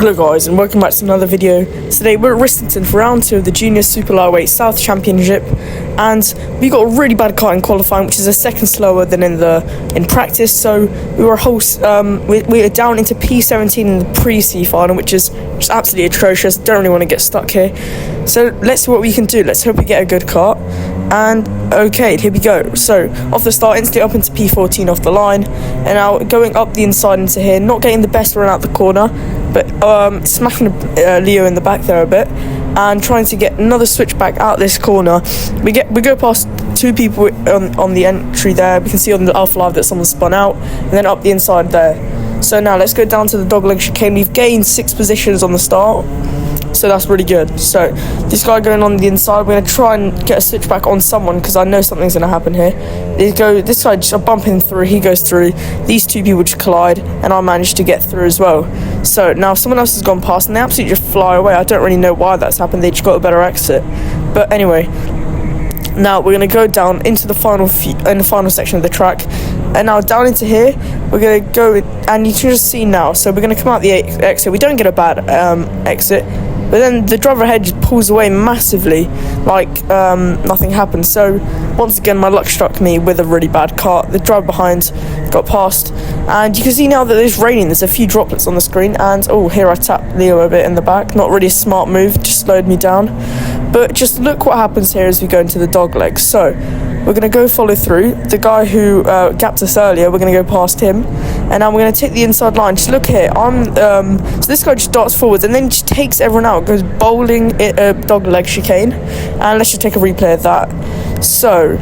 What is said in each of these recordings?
Hello guys, and welcome back to another video. Today we're at Rissington for round 2 of the Junior Super Lightweight South Championship, and we got a really bad car in qualifying, which is a second slower than in practice. So we were we are down into P17 in the pre-C final, which is just absolutely atrocious. Don't really want to get stuck here. So let's see what we can do. Let's hope we get a good car. And okay, here we go. So off the start, instantly up into P14 off the line, and now going up the inside into here, not getting the best run out the corner, but smashing Leo in the back there a bit, and trying to get another switch back out this corner. We go past two people on the entry there. We can see on the Alpha Live that someone spun out, and then up the inside there. So now let's go down to the dogleg chicane. We've gained 6 positions on the start, so that's really good. So this guy going on the inside, we're going to try and get a switch back on someone, because I know something's going to happen here. This guy just bumping through, he goes through, these two people just collide, and I managed to get through as well. So now someone else has gone past, and they absolutely just fly away. I don't really know why that's happened, they just got a better exit. But anyway, now we're going to go down into the final section of the track, and now down into here we're going to go, and you can just see now, so we're going to come out the exit. We don't get a bad exit, but then the driver ahead just pulls away massively, like nothing happened. So once again, my luck struck me with a really bad car. The driver behind got past, and you can see now that it's raining. There's a few droplets on the screen, and oh, here I tapped Leo a bit in the back. Not really a smart move, just slowed me down. But just look what happens here as we go into the dog leg. So we're going to go follow through. The guy who gapped us earlier, we're going to go past him, and now we're going to take the inside line. Just look here. So this guy just darts forwards and then just takes everyone out, goes bowling dog leg chicane, and let's just take a replay of that. So,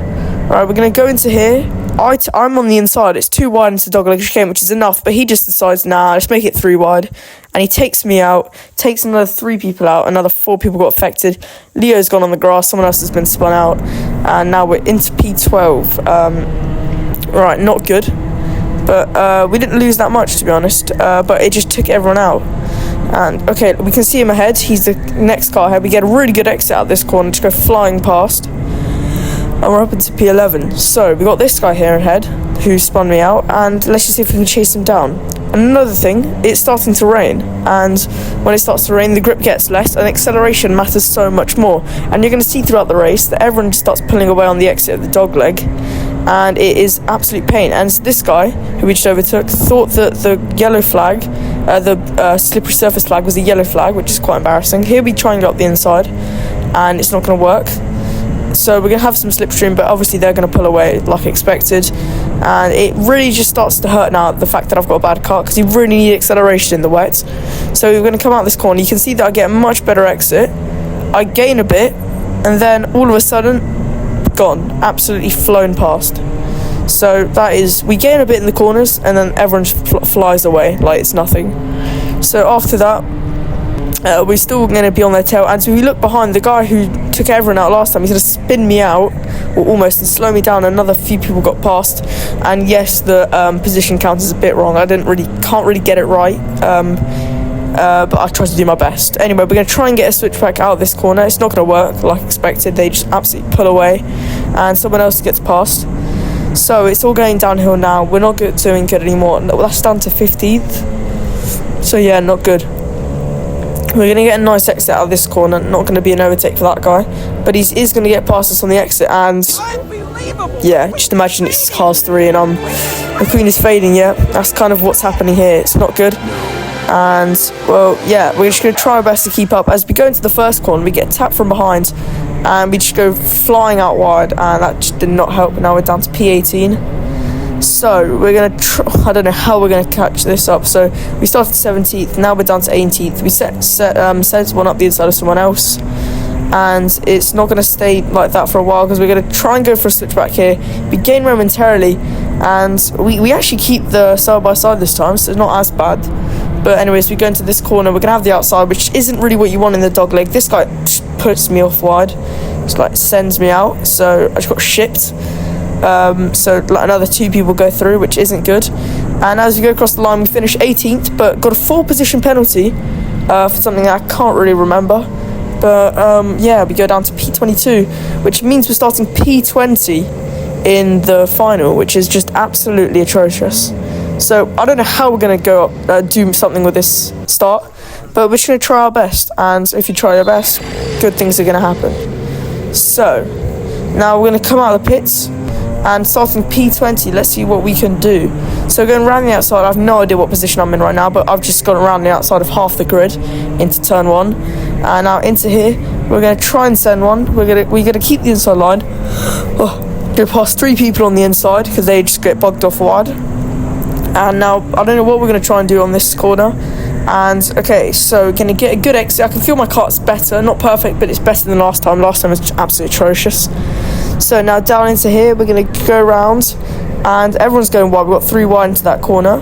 right, we're going to go into here. I'm on the inside. It's too wide into dog leg chicane, which is enough, but he just decides, nah, let's make it 3 wide. And he takes me out, takes another 3 people out, another 4 people got affected. Leo's gone on the grass, someone else has been spun out, and now we're into P12. Right, not good, but we didn't lose that much, to be honest, but it just took everyone out. And okay, we can see him ahead, he's the next car ahead. We get a really good exit out of this corner, just go flying past, and we're up into P11. So we got this guy here ahead who spun me out, and let's just see if we can chase him down. And another thing, it's starting to rain, and when it starts to rain, the grip gets less, and acceleration matters so much more. And you're going to see throughout the race that everyone just starts pulling away on the exit of the dog leg, and it is absolute pain. And this guy who we just overtook thought that the yellow flag, the slippery surface flag, was a yellow flag, which is quite embarrassing. Here we try and go up the inside, and it's not going to work. So we're going to have some slipstream, but obviously they're going to pull away like expected. And it really just starts to hurt now, the fact that I've got a bad car, because you really need acceleration in the wet. So we're going to come out this corner. You can see that I get a much better exit. I gain a bit, and then all of a sudden, gone. Absolutely flown past. So that is, we gain a bit in the corners, and then everyone just flies away like it's nothing. So after that, we're still going to be on their tail, and so we look behind, the guy who took everyone out last time, he's going to spin me out, or almost, and slow me down. Another few people got past, and yes, the position count is a bit wrong. I can't really get it right, but I tried to do my best. Anyway, we're going to try and get a switchback out of this corner. It's not going to work like expected. They just absolutely pull away, and someone else gets past. So it's all going downhill now. We're not doing good anymore. That's down to 15th. So yeah, not good. We're going to get a nice exit out of this corner. Not going to be an overtake for that guy, but he is going to get past us on the exit. And yeah, just imagine it's cars 3 and the queen is fading. Yeah, that's kind of what's happening here. It's not good. And well, yeah, we're just going to try our best to keep up. As we go into the first corner, we get tapped from behind, and we just go flying out wide, and that just did not help. Now we're down to P18. So we're going to I don't know how we're going to catch this up. So we started 17th, now we're down to 18th. We set one up the inside of someone else, and it's not going to stay like that for a while, because we're going to try and go for a switchback here. We gain momentarily, and we actually keep the side by side this time, so it's not as bad. But anyways, we go into this corner, we're going to have the outside, which isn't really what you want in the dog leg. This guy just puts me off wide, just like sends me out, so I just got shipped. So like another 2 people go through, which isn't good. And as we go across the line, we finish 18th, but got a 4 position penalty for something I can't really remember. But yeah, we go down to P22, which means we're starting P20 in the final, which is just absolutely atrocious. So I don't know how we're going to go up, do something with this start, but we're just going to try our best, and if you try your best, good things are going to happen. So now we're going to come out of the pits and starting P20, let's see what we can do. So going around the outside, I have no idea what position I'm in right now, but I've just gone around the outside of half the grid into turn 1, and now into here we're going to try and send one. We're going to keep the inside line. Go past 3 people on the inside because they just get bugged off wide. And now I don't know what we're going to try and do on this corner. And okay, so going to get a good exit. I can feel my cart's better, not perfect, but it's better than last time. Last time was absolutely atrocious. So now down into here, we're going to go around, and everyone's going wide. We've got 3 wide into that corner,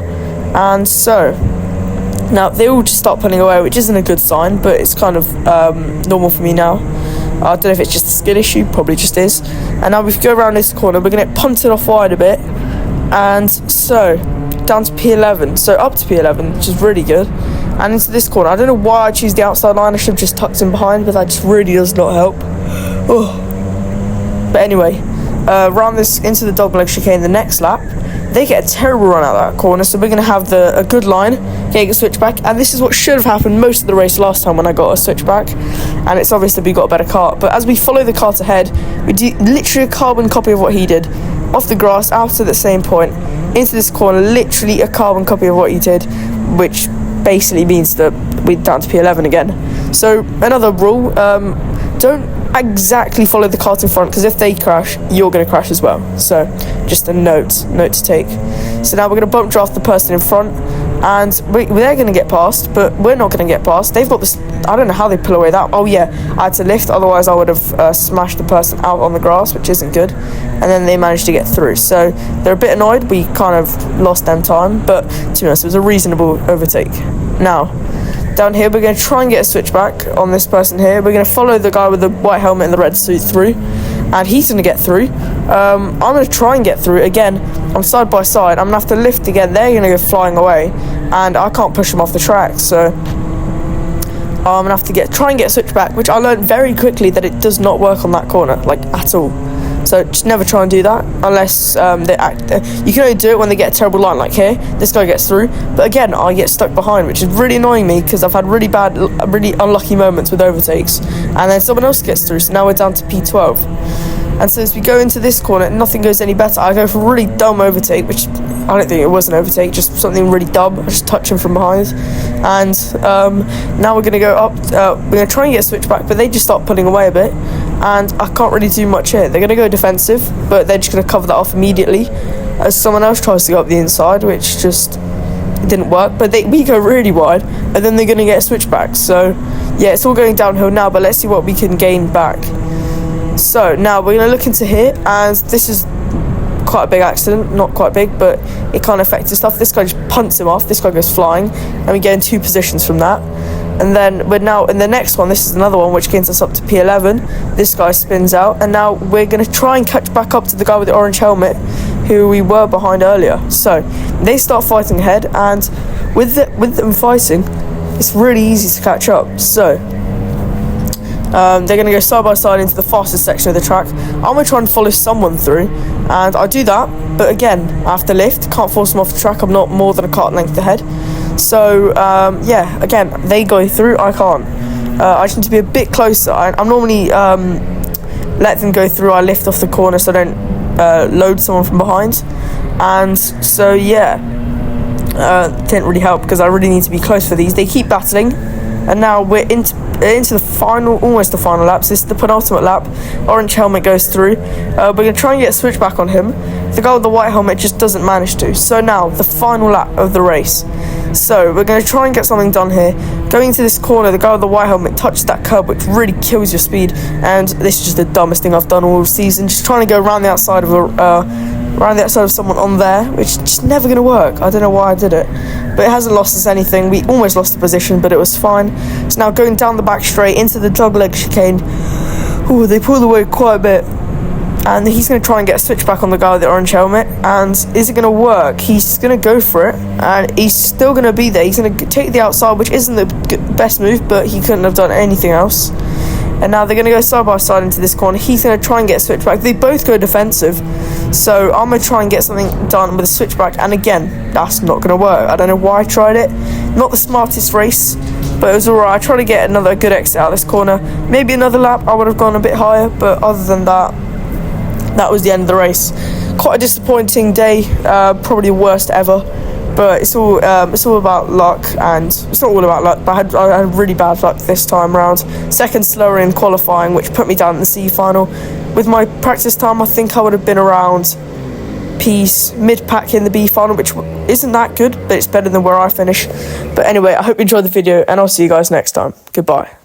and so now they all just start pulling away, which isn't a good sign, but it's kind of normal for me now. I don't know if it's just a skill issue, probably just is. And now we go around this corner, we're going to get punted off wide a bit, and so down to P11, so up to P11, which is really good, and into this corner. I don't know why I choose the outside line. I should have just tucked in behind, but that just really does not help. But anyway, round this into the dogleg chicane the next lap. They get a terrible run out of that corner, so we're going to have a good line, getting a switchback, and this is what should have happened most of the race last time when I got a switchback, and it's obvious that we got a better kart. But as we follow the kart ahead, we do literally a carbon copy of what he did, off the grass, out to the same point, into this corner, literally a carbon copy of what he did, which basically means that we're down to P11 again. So another rule, don't exactly follow the cart in front, because if they crash, you're going to crash as well. So just a note to take. So now we're going to bump draft the person in front, and they're going to get past, but we're not going to get past. They've got this, I don't know how they pull away that. Oh yeah, I had to lift, otherwise I would have smashed the person out on the grass, which isn't good. And then they managed to get through, so they're a bit annoyed. We kind of lost them time, but to be honest, it was a reasonable overtake. Now down here, we're going to try and get a switchback on this person here. We're going to follow the guy with the white helmet and the red suit through, and he's going to get through. I'm going to try and get through again. I'm side by side. I'm going to have to lift again. They're going to go flying away, and I can't push them off the track, so I'm going to have to try and get a switchback, which I learned very quickly that it does not work on that corner, like at all. So just never try and do that unless you can only do it when they get a terrible line, like here. This guy gets through, but again, I get stuck behind, which is really annoying me because I've had really unlucky moments with overtakes, and then someone else gets through. So now we're down to P12, and so as we go into this corner, nothing goes any better. I go for a really dumb overtake, which I don't think it was an overtake, just something really dumb. I just touch him from behind, and now we're going to go up. We're going to try and get a switchback, but they just start pulling away a bit, and I can't really do much here. They're going to go defensive, but they're just going to cover that off immediately as someone else tries to go up the inside, which just didn't work. But we go really wide, and then they're going to get a switchback. So yeah, it's all going downhill now, but let's see what we can gain back. So now we're going to look into here, and this is quite a big accident. Not quite big, but it kind of affected stuff. This guy just punts him off, this guy goes flying, and we get in 2 positions from that. And then we're now in the next one. This is another one which gains us up to P11. This guy spins out, and now we're going to try and catch back up to the guy with the orange helmet who we were behind earlier. So they start fighting ahead, and with them fighting, it's really easy to catch up. So they're going to go side by side into the fastest section of the track. I'm going to try and follow someone through, and I do that, but again, I have to lift, can't force them off the track. I'm not more than a kart length ahead. So yeah, again, they go through, I can't. I just need to be a bit closer. I'm normally let them go through. I lift off the corner so I don't load someone from behind, and so yeah, didn't really help because I really need to be close for these. They keep battling, and now we're into the final, almost the final laps. This is the penultimate lap. Orange helmet goes through. We're going to try and get a switchback on him. The guy with the white helmet just doesn't manage to. So now, the final lap of the race. So we're going to try and get something done here. Going into this corner, the guy with the white helmet touches that curb, which really kills your speed. And this is just the dumbest thing I've done all season. Just trying to go around the outside of someone on there, which is just never going to work. I don't know why I did it, but it hasn't lost us anything. We almost lost the position, but it was fine. So now going down the back straight into the dogleg chicane. Ooh, they pulled away quite a bit, and he's going to try and get a switchback on the guy with the orange helmet. And is it going to work? He's going to go for it, and he's still going to be there. He's going to take the outside, which isn't the best move, but he couldn't have done anything else. And now they're going to go side by side into this corner. He's going to try and get a switchback. They both go defensive, so I'm going to try and get something done with a switchback, and again, that's not going to work. I don't know why I tried it. Not the smartest race, but it was alright. I tried to get another good exit out of this corner. Maybe another lap I would have gone a bit higher, but other than that, that was the end of the race. Quite a disappointing day, probably the worst ever. But it's all about luck, and it's not all about luck, but I had really bad luck this time round. Second slower in qualifying, which put me down in the C final. With my practice time, I think I would have been around mid-pack in the B final, which isn't that good, but it's better than where I finished. But anyway, I hope you enjoyed the video, and I'll see you guys next time. Goodbye.